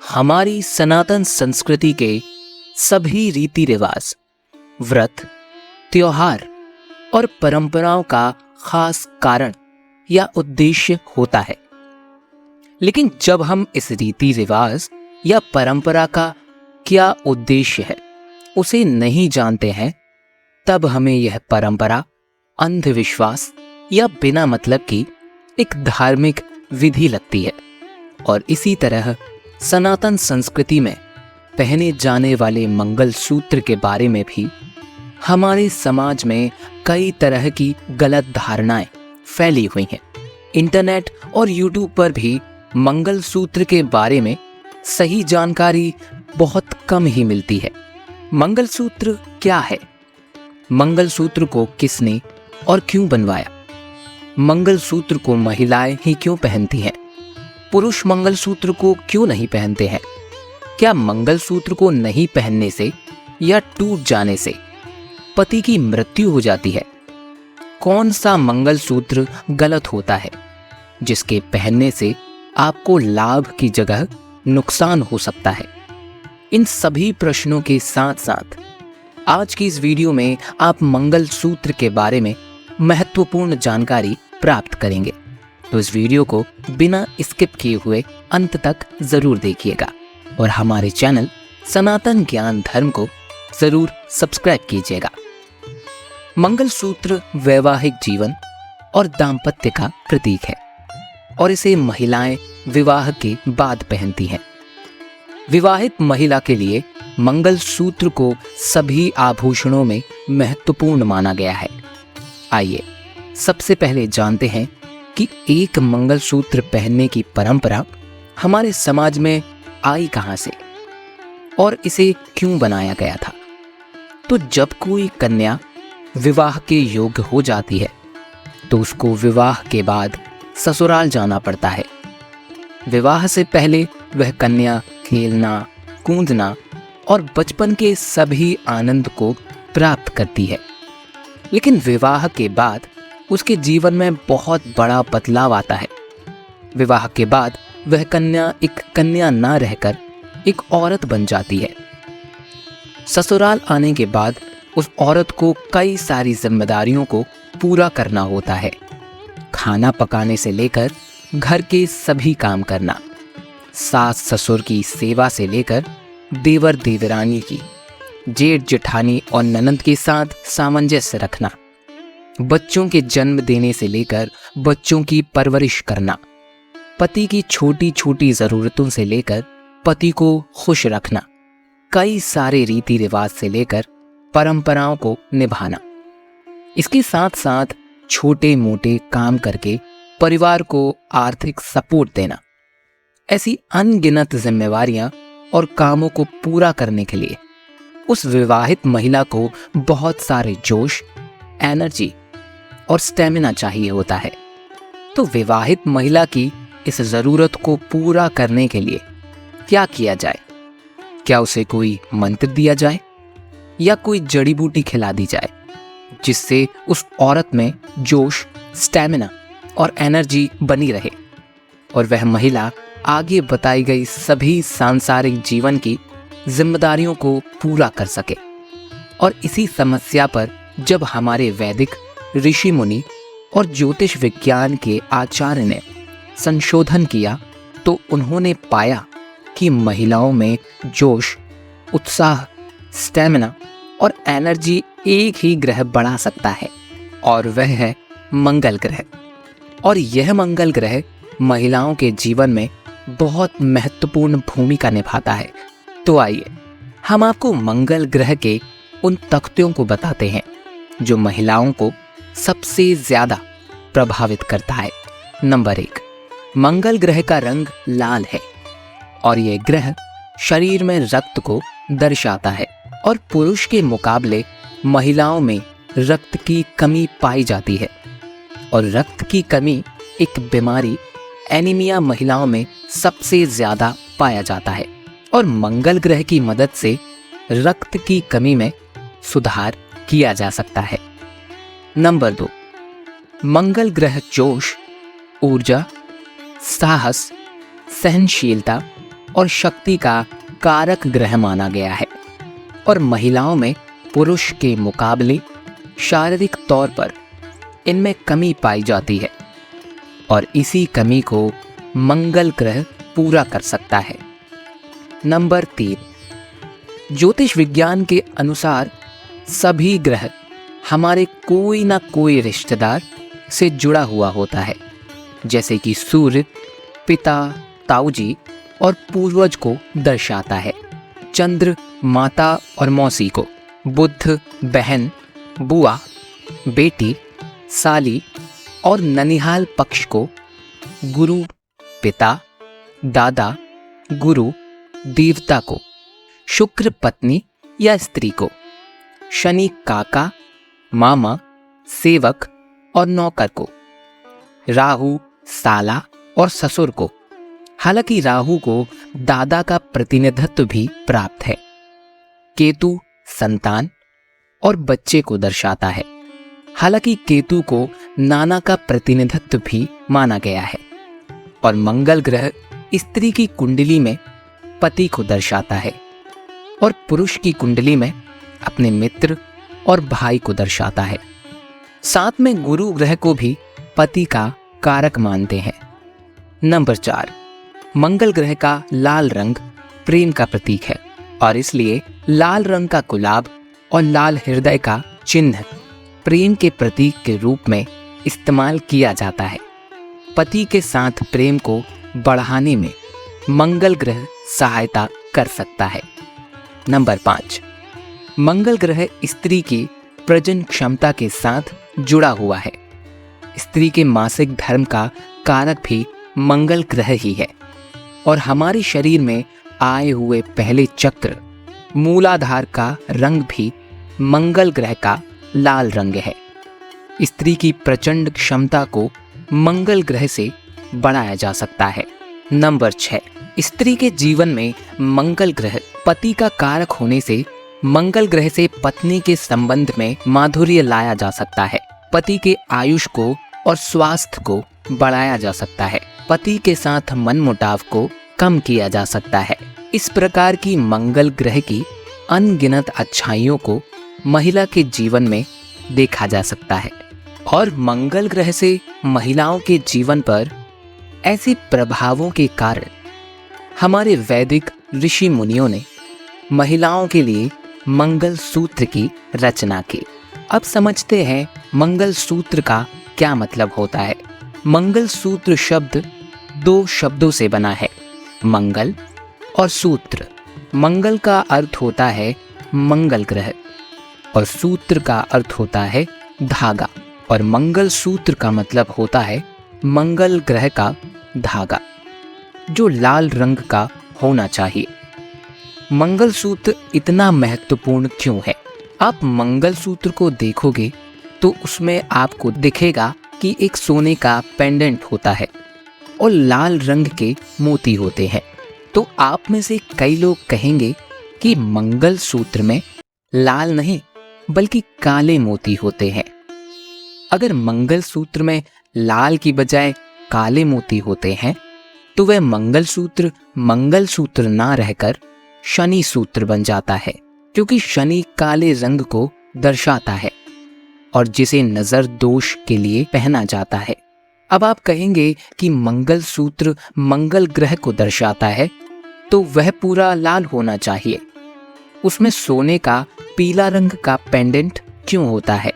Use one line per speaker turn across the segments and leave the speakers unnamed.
हमारी सनातन संस्कृति के सभी रीति रिवाज, व्रत, त्योहार और परंपराओं का खास कारण या उद्देश्य होता है। लेकिन जब हम इस रीति रिवाज या परंपरा का क्या उद्देश्य है उसे नहीं जानते हैं, तब हमें यह परंपरा अंधविश्वास या बिना मतलब की एक धार्मिक विधि लगती है। और इसी तरह सनातन संस्कृति में पहने जाने वाले मंगलसूत्र के बारे में भी हमारे समाज में कई तरह की गलत धारणाएं फैली हुई हैं। इंटरनेट और यूट्यूब पर भी मंगलसूत्र के बारे में सही जानकारी बहुत कम ही मिलती है। मंगलसूत्र क्या है? मंगलसूत्र को किसने और क्यों बनवाया? मंगलसूत्र को महिलाएं ही क्यों पहनती हैं? पुरुष मंगलसूत्र को क्यों नहीं पहनते हैं? क्या मंगलसूत्र को नहीं पहनने से या टूट जाने से पति की मृत्यु हो जाती है? कौन सा मंगलसूत्र गलत होता है जिसके पहनने से आपको लाभ की जगह नुकसान हो सकता है? इन सभी प्रश्नों के साथ साथ आज की इस वीडियो में आप मंगलसूत्र के बारे में महत्वपूर्ण जानकारी प्राप्त करेंगे। तो इस वीडियो को बिना स्किप किए हुए अंत तक जरूर देखिएगा और हमारे चैनल सनातन ज्ञान धर्म को जरूर सब्सक्राइब कीजिएगा। मंगलसूत्र वैवाहिक जीवन और दाम्पत्य का प्रतीक है और इसे महिलाएं विवाह के बाद पहनती हैं। विवाहित महिला के लिए मंगलसूत्र को सभी आभूषणों में महत्वपूर्ण माना गया है। आइए सबसे पहले जानते हैं कि एक मंगलसूत्र पहनने की परंपरा हमारे समाज में आई कहां से और इसे क्यों बनाया गया था। तो जब कोई कन्या विवाह के योग्य हो जाती है तो उसको विवाह के बाद ससुराल जाना पड़ता है। विवाह से पहले वह कन्या खेलना, कूदना और बचपन के सभी आनंद को प्राप्त करती है। लेकिन विवाह के बाद उसके जीवन में बहुत बड़ा बदलाव आता है। विवाह के बाद वह कन्या एक कन्या ना रहकर एक औरत बन जाती है। ससुराल आने के बाद उस औरत को कई सारी जिम्मेदारियों को पूरा करना होता है। खाना पकाने से लेकर घर के सभी काम करना, सास ससुर की सेवा से लेकर देवर देवरानी की, जेठ जेठानी और ननंद के साथ सामंजस्य रखना, बच्चों के जन्म देने से लेकर बच्चों की परवरिश करना, पति की छोटी छोटी जरूरतों से लेकर पति को खुश रखना, कई सारे रीति रिवाज से लेकर परंपराओं को निभाना। इसके साथ साथ छोटे मोटे काम करके परिवार को आर्थिक सपोर्ट देना। ऐसी अनगिनत जिम्मेवारियां और कामों को पूरा करने के लिए उस विवाहित महिला को बहुत सारे जोश, एनर्जी और स्टेमिना चाहिए होता है। तो विवाहित महिला की इस जरूरत को पूरा करने के लिए क्या किया जाए? क्या उसे कोई मंत्र दिया जाए या कोई जड़ी बूटी खिला दी जाए जिससे उस औरत में जोश, स्टेमिना और एनर्जी बनी रहे और वह महिला आगे बताई गई सभी सांसारिक जीवन की जिम्मेदारियों को पूरा कर सके? और इसी समस्या पर जब हमारे वैदिक ऋषि मुनि और ज्योतिष विज्ञान के आचार्य ने संशोधन किया तो उन्होंने पाया कि महिलाओं में जोश, उत्साह, स्टेमिना और एनर्जी एक ही ग्रह बढ़ा सकता है और वह है मंगल ग्रह। और यह मंगल ग्रह महिलाओं के जीवन में बहुत महत्वपूर्ण भूमिका निभाता है। तो आइए हम आपको मंगल ग्रह के उन तख्तियों को बताते हैं जो महिलाओं को सबसे ज्यादा प्रभावित करता है। नंबर 1, मंगल ग्रह का रंग लाल है और यह ग्रह शरीर में रक्त को दर्शाता है और पुरुष के मुकाबले महिलाओं में रक्त की कमी पाई जाती है और रक्त की कमी एक बीमारी एनीमिया महिलाओं में सबसे ज्यादा पाया जाता है और मंगल ग्रह की मदद से रक्त की कमी में सुधार किया जा सकता है। नंबर 2, मंगल ग्रह जोश, ऊर्जा, साहस, सहनशीलता और शक्ति का कारक ग्रह माना गया है और महिलाओं में पुरुष के मुकाबले शारीरिक तौर पर इनमें कमी पाई जाती है और इसी कमी को मंगल ग्रह पूरा कर सकता है। नंबर 3, ज्योतिष विज्ञान के अनुसार सभी ग्रह हमारे कोई ना कोई रिश्तेदार से जुड़ा हुआ होता है, जैसे कि सूर्य पिता, ताऊजी और पूर्वज को दर्शाता है, चंद्र माता और मौसी को, बुध बहन, बुआ, बेटी, साली और ननिहाल पक्ष को, गुरु पिता, दादा, गुरु, देवता को, शुक्र पत्नी या स्त्री को, शनि काका, मामा, सेवक और नौकर को, राहु साला और ससुर को। हालांकि राहु को दादा का प्रतिनिधित्व भी प्राप्त है। केतु संतान और बच्चे को दर्शाता है। हालांकि केतु को नाना का प्रतिनिधित्व भी माना गया है और मंगल ग्रह स्त्री की कुंडली में पति को दर्शाता है और पुरुष की कुंडली में अपने मित्र और भाई को दर्शाता है। साथ में गुरु ग्रह को भी पति का कारक मानते हैं। नंबर 4, मंगल ग्रह का लाल रंग प्रेम का प्रतीक है और इसलिए लाल रंग का गुलाब और लाल हृदय का चिन्ह प्रेम के प्रतीक के रूप में इस्तेमाल किया जाता है। पति के साथ प्रेम को बढ़ाने में मंगल ग्रह सहायता कर सकता है। नंबर 5, मंगल ग्रह स्त्री की प्रजनन क्षमता के साथ जुड़ा हुआ है। स्त्री के मासिक धर्म का कारक भी मंगल ग्रह ही है और हमारे शरीर में आए हुए पहले चक्र मूलाधार का रंग भी मंगल ग्रह का लाल रंग है। स्त्री की प्रचंड क्षमता को मंगल ग्रह से बढ़ाया जा सकता है। नंबर 6, स्त्री के जीवन में मंगल ग्रह पति का कारक होने से मंगल ग्रह से पत्नी के संबंध में माधुर्य लाया जा सकता है। पति के आयुष को और स्वास्थ्य को बढ़ाया जा सकता है। पति के साथ मनमुटाव को कम किया जा सकता है। इस प्रकार की मंगल ग्रह की अनगिनत अच्छाइयों को महिला के जीवन में देखा जा सकता है और मंगल ग्रह से महिलाओं के जीवन पर ऐसे प्रभावों के कारण हमारे वैदिक ऋषि मुनियों ने महिलाओं के लिए मंगल सूत्र की रचना की। अब समझते हैं मंगल सूत्र का क्या मतलब होता है। मंगल सूत्र शब्द 2 शब्दों से बना है, मंगल और सूत्र। मंगल का अर्थ होता है मंगल ग्रह और सूत्र का अर्थ होता है धागा और मंगल सूत्र का मतलब होता है मंगल ग्रह का धागा जो लाल रंग का होना चाहिए। मंगल सूत्र इतना महत्वपूर्ण क्यों है? आप मंगल सूत्र को देखोगे तो उसमें आपको दिखेगा कि एक सोने का पेंडेंट होता है और लाल रंग के मोती होते हैं। तो आप में से कई लोग कहेंगे कि मंगल सूत्र में लाल नहीं बल्कि काले मोती होते हैं। अगर मंगल सूत्र में लाल की बजाय काले मोती होते हैं तो वह मंगल सूत्र ना रहकर शनि सूत्र बन जाता है, क्योंकि शनि काले रंग को दर्शाता है और जिसे नजर दोष के लिए पहना जाता है। अब आप कहेंगे कि मंगल सूत्र मंगल ग्रह को दर्शाता है तो वह पूरा लाल होना चाहिए, उसमें सोने का पीला रंग का पेंडेंट क्यों होता है?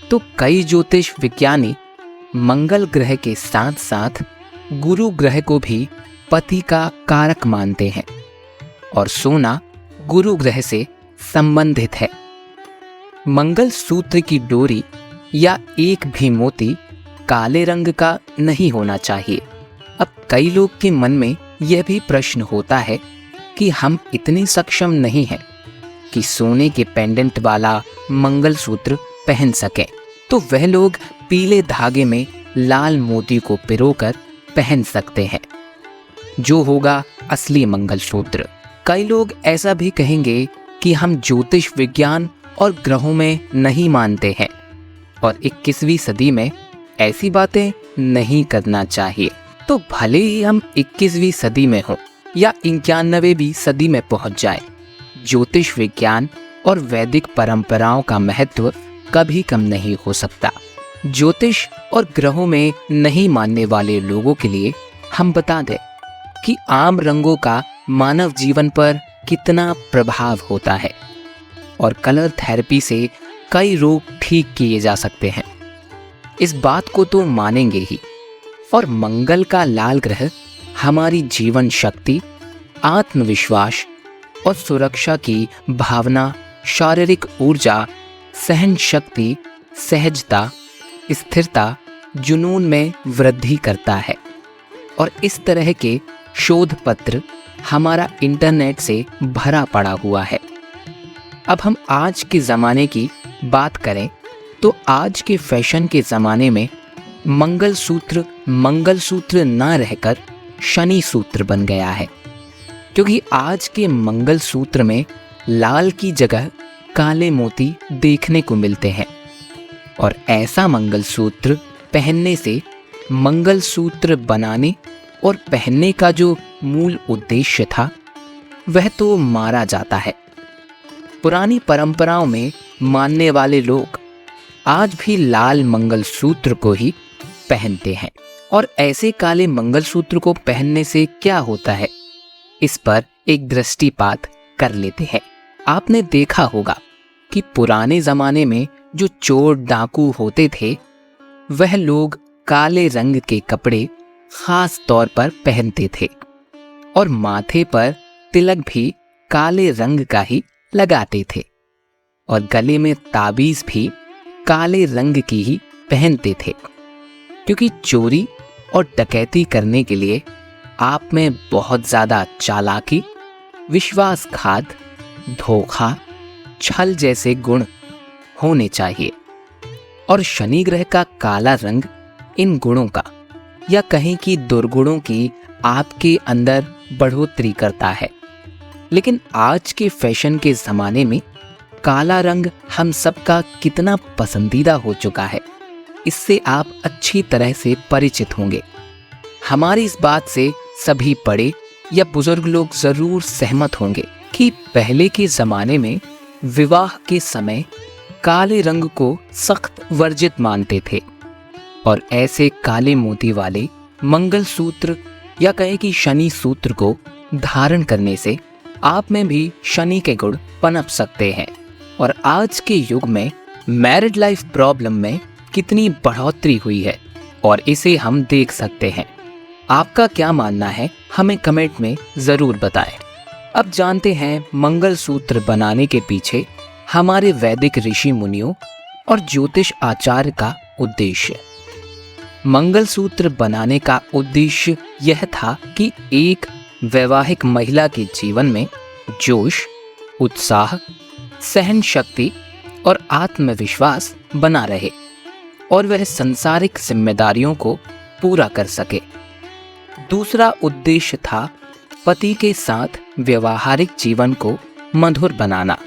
तो कई ज्योतिष विज्ञानी मंगल ग्रह के साथ साथ गुरु ग्रह को भी पति का कारक मानते हैं और सोना गुरु ग्रह से संबंधित है। मंगल सूत्र की डोरी या एक भी मोती काले रंग का नहीं होना चाहिए। अब कई लोग के मन में यह भी प्रश्न होता है कि हम इतने सक्षम नहीं हैं कि सोने के पेंडेंट वाला मंगल सूत्र पहन सकें, तो वह लोग पीले धागे में लाल मोती को पिरोकर पहन सकते हैं, जो होगा असली मंगल सूत्र। कई लोग ऐसा भी कहेंगे कि हम ज्योतिष विज्ञान और ग्रहों में नहीं मानते हैं और 21वीं सदी में ऐसी बातें नहीं करना चाहिए। तो भले ही हम 21वीं सदी में हों, या 91वीं सदी में पहुंच जाए, ज्योतिष विज्ञान और वैदिक परंपराओं का महत्व कभी कम नहीं हो सकता। ज्योतिष और ग्रहों में नहीं मानने वाले लोगों के लिए हम बता दें कि आम रंगों का मानव जीवन पर कितना प्रभाव होता है और कलर थेरेपी से कई रोग ठीक किए जा सकते हैं। इस बात को तो मानेंगे ही। और मंगल का लाल ग्रह हमारी जीवन शक्ति, आत्मविश्वास और सुरक्षा की भावना, शारीरिक ऊर्जा, सहन शक्ति, सहजता, स्थिरता, जुनून में वृद्धि करता है। और इस तरह के शोध पत्र हमारा इंटरनेट से भरा पड़ा हुआ है। अब हम आज के ज़माने की बात करें तो आज के फैशन के ज़माने में मंगलसूत्र ना रहकर शनि सूत्र बन गया है, क्योंकि आज के मंगलसूत्र में लाल की जगह काले मोती देखने को मिलते हैं। और ऐसा मंगलसूत्र पहनने से मंगलसूत्र बनाने और पहनने का जो मूल उद्देश्य था वह तो मारा जाता है। पुरानी परंपराओं में मानने वाले लोग आज भी लाल मंगलसूत्र को ही पहनते हैं। और ऐसे काले मंगलसूत्र को पहनने से क्या होता है, इस पर एक दृष्टिपात कर लेते हैं। आपने देखा होगा कि पुराने जमाने में जो चोर डाकू होते थे वह लोग काले रंग के कपड़े खास तौर पर पहनते थे और माथे पर तिलक भी काले रंग का ही लगाते थे और गले में ताबीज भी काले रंग की ही पहनते थे, क्योंकि चोरी और डकैती करने के लिए आप में बहुत ज्यादा चालाकी, विश्वासघात, धोखा, छल जैसे गुण होने चाहिए। और शनि ग्रह का काला रंग इन गुणों का या कहें कि दुर्गुणों की आपके अंदर बढ़ोतरी करता है। लेकिन आज के फैशन के ज़माने में काला रंग हम सबका कितना पसंदीदा हो चुका है, इससे आप अच्छी तरह से परिचित होंगे। हमारी इस बात से सभी बड़े या बुजुर्ग लोग ज़रूर सहमत होंगे कि पहले के ज़माने में विवाह के समय काले रंग को सख्त वर्जित मानते थे और ऐसे काले मोती वाले मंगलसूत्र या कहे कि शनि सूत्र को धारण करने से आप में भी शनि के गुण पनप सकते हैं। और आज के युग में मैरिड लाइफ प्रॉब्लम में कितनी बढ़ोतरी हुई है और इसे हम देख सकते हैं। आपका क्या मानना है, हमें कमेंट में ज़रूर बताएं। अब जानते हैं मंगलसूत्र बनाने के पीछे हमारे वैदिक ऋषि मुनियों और ज्योतिष आचार्य का उद्देश्य। मंगलसूत्र बनाने का उद्देश्य यह था कि एक वैवाहिक महिला के जीवन में जोश, उत्साह, सहन शक्ति और आत्मविश्वास बना रहे और वह सांसारिक जिम्मेदारियों को पूरा कर सके। दूसरा उद्देश्य था पति के साथ व्यवहारिक जीवन को मधुर बनाना।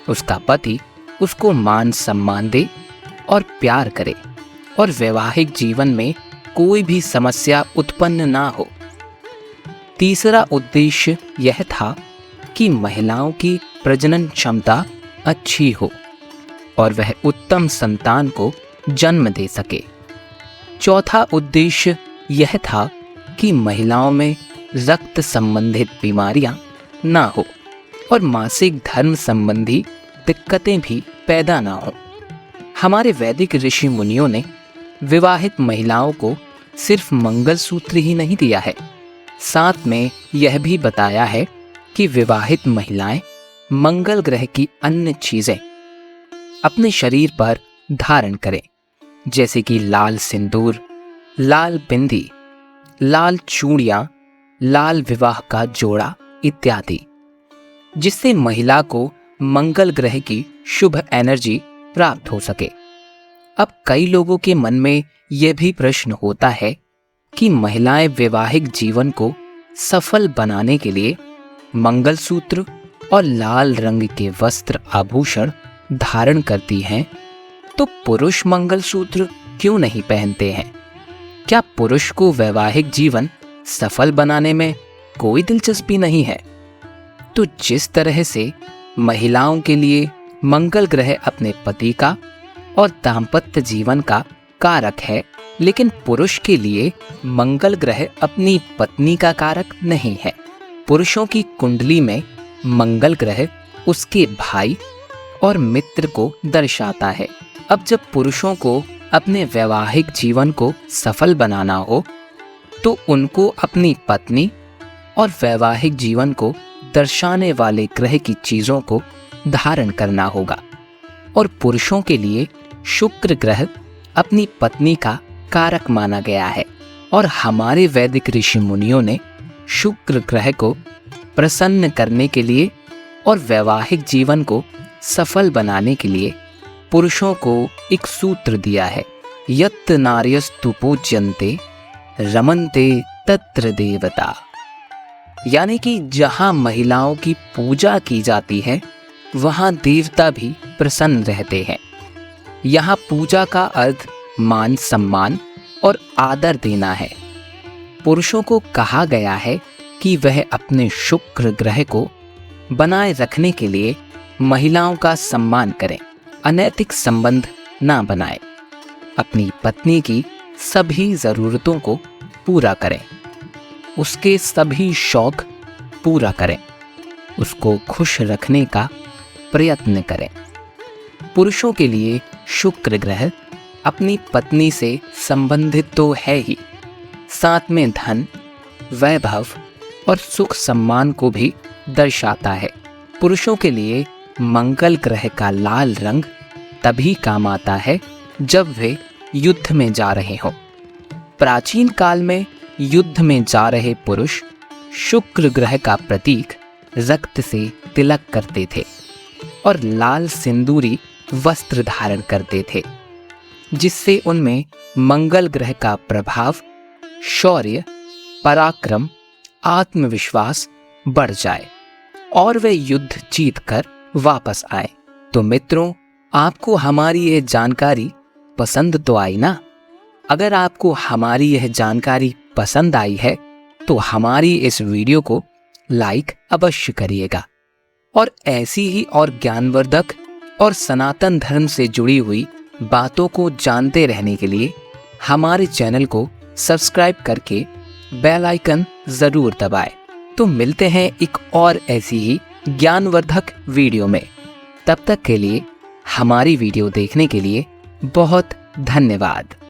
उसका पति उसको मान सम्मान दे और प्यार करे और वैवाहिक जीवन में कोई भी समस्या उत्पन्न ना हो। तीसरा उद्देश्य यह था कि महिलाओं की प्रजनन क्षमता अच्छी हो और वह उत्तम संतान को जन्म दे सके। चौथा उद्देश्य यह था कि महिलाओं में रक्त संबंधित बीमारियां ना हो और मासिक धर्म संबंधी दिक्कतें भी पैदा ना हो। हमारे वैदिक ऋषि मुनियों ने विवाहित महिलाओं को सिर्फ मंगलसूत्र ही नहीं दिया है, साथ में यह भी बताया है कि विवाहित महिलाएं मंगल ग्रह की अन्य चीजें अपने शरीर पर धारण करें, जैसे कि लाल सिंदूर, लाल बिंदी, लाल चूड़ियां, लाल विवाह का जोड़ा इत्यादि, जिससे महिला को मंगल ग्रह की शुभ एनर्जी प्राप्त हो सके। अब कई लोगों के मन में यह भी प्रश्न होता है कि महिलाएं वैवाहिक जीवन को सफल बनाने के लिए मंगलसूत्र और लाल रंग के वस्त्र आभूषण धारण करती हैं, तो पुरुष मंगलसूत्र क्यों नहीं पहनते हैं? क्या पुरुष को वैवाहिक जीवन सफल बनाने में कोई दिलचस्पी नहीं है। तो जिस तरह से महिलाओं के लिए मंगल ग्रह अपने पति का और दाम्पत्य जीवन का कारक है, लेकिन पुरुष के लिए मंगल ग्रह अपनी पत्नी का कारक नहीं है। पुरुषों की कुंडली में मंगल ग्रह उसके भाई और मित्र को दर्शाता है। अब जब पुरुषों को अपने वैवाहिक जीवन को सफल बनाना हो तो उनको अपनी पत्नी और वैवाहिक जीवन को दर्शाने वाले ग्रह की चीजों को धारण करना होगा। और पुरुषों के लिए शुक्र ग्रह अपनी पत्नी का कारक माना गया है और हमारे वैदिक ऋषि मुनियों ने शुक्र ग्रह को प्रसन्न करने के लिए और वैवाहिक जीवन को सफल बनाने के लिए पुरुषों को एक सूत्र दिया है, यत् नार्यस्तु पूज्यन्ते रमन्ते तत्र देवता। यानी कि जहां महिलाओं की पूजा की जाती है वहां देवता भी प्रसन्न रहते हैं। यहाँ पूजा का अर्थ मान सम्मान और आदर देना है। पुरुषों को कहा गया है कि वह अपने शुक्र ग्रह को बनाए रखने के लिए महिलाओं का सम्मान करें, अनैतिक संबंध ना बनाए, अपनी पत्नी की सभी जरूरतों को पूरा करें, उसके सभी शौक पूरा करें, उसको खुश रखने का प्रयत्न करें। पुरुषों के लिए शुक्र ग्रह अपनी पत्नी से संबंधित तो है ही, साथ में धन, वैभव और सुख सम्मान को भी दर्शाता है। पुरुषों के लिए मंगल ग्रह का लाल रंग तभी काम आता है जब वे युद्ध में जा रहे हों। प्राचीन काल में युद्ध में जा रहे पुरुष शुक्र ग्रह का प्रतीक रक्त से तिलक करते थे और लाल सिंदूरी वस्त्र धारण करते थे, जिससे उनमें मंगल ग्रह का प्रभाव, शौर्य, पराक्रम, आत्मविश्वास बढ़ जाए और वे युद्ध जीतकर वापस आए। तो मित्रों, आपको हमारी यह जानकारी पसंद तो आई ना? अगर आपको हमारी यह जानकारी पसंद आई है तो हमारी इस वीडियो को लाइक अवश्य करिएगा और ऐसी ही और ज्ञानवर्धक और सनातन धर्म से जुड़ी हुई बातों को जानते रहने के लिए हमारे चैनल को सब्सक्राइब करके बेल आइकन जरूर दबाएं। तो मिलते हैं एक और ऐसी ही ज्ञानवर्धक वीडियो में। तब तक के लिए हमारी वीडियो देखने के लिए बहुत धन्यवाद।